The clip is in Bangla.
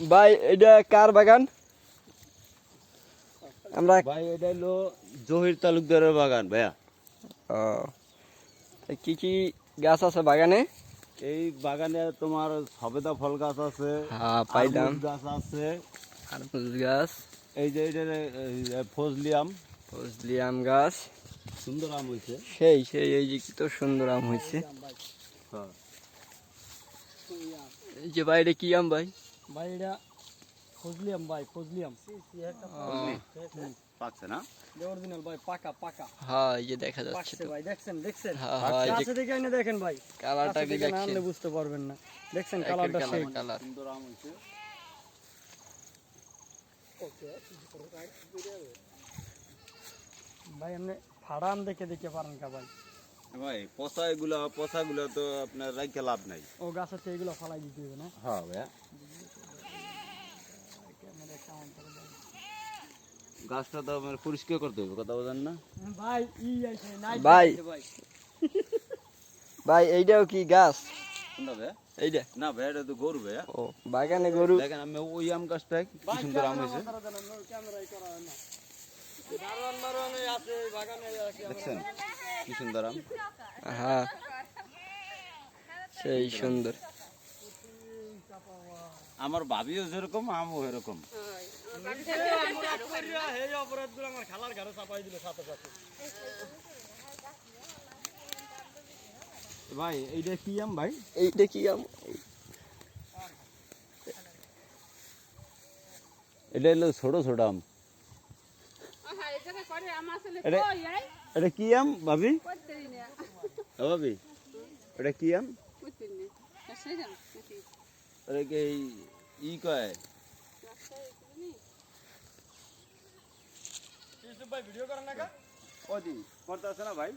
ভাই এটা কার বাগান? আমরা ভাই এটা হলো জহির তালুকদারের বাগান ভাইয়া। কি কি গাছ আছে বাগানে? এই বাগানে তোমার সবেদা ফল গাছ আছে, হ্যাঁ পাইলাম। তরমুজ গাছ আছে, তরমুজ গাছ, এই যে এটা ফজলিয়াম, ফজলিয়াম গাছ। সুন্দর আম হয়েছে। সেই সেই এই যে কি তো সুন্দর আম হয়েছে। হ্যাঁ এই যে ভাই এটা কি আম ভাই? ভাই এটা ফজলিয়াম ভাই, ফজলিয়াম পাকছে না? অরিজিনাল ভাই, পাকা পাকা হ্যাঁ এই যে দেখা যাচ্ছে পাকছে তো। ভাই, দেখছেন দেখছেন হ্যাঁ হ্যাঁ এই যে কাছে দেখে এনে দেখেন ভাই, কালারটা কাছে কি দেখে না দেখছেন? আনলে বুঝতে পারবেন না। দেখছেন একের কালারটা কালার সেই কালার। সুন্দর আম হয়েছে। ভাই আপনি ফাড়া আম দেখে দেখে পারেন কা ভাই? ভাই পচাগুলো তো আপনার রাখতে লাভ নাই। ও গাছের থেকে এগুলো ফালাই দিতে হবে না? হ্যাঁ ভাইয়া, গাছটা তো আমার পরিষ্কার করতে হবে, কথা বলেন না? ভাই ই আইছে নাই ভাই। ভাই ভাই এইটাও কি গাছ? কোনটা ভাইয়া? এইটা? না ভাইয়া এটা তো গরু ভাইয়া। ও বাগানে গরু। দেখেন আমি ওই আম গাছটা কি সুন্দর আম হয়েছে, ক্যামেরাই করা হয় না। দারোয়ান মারওয়ান আছে বাগানে, দেখছেন কি সুন্দর আম। হ্যাঁ সেই সুন্দর। আমার ভাবিও যেরকম আমও এরকম। এই অপরাধগুলো আমার খালার ঘরে চাপাই দিল সাথে সাথে। ভাই এইটা কি আম ভাই? এইটা কি আম? এটা হলো ছোট ছোট আম। এটা কি আম ভাবি? ও ভাবি এটা কি আম? এটা কি ই কয়? ইউসুফ ভাই ভিডিও করেন না কা? ওদি করতে আছে না ভাই?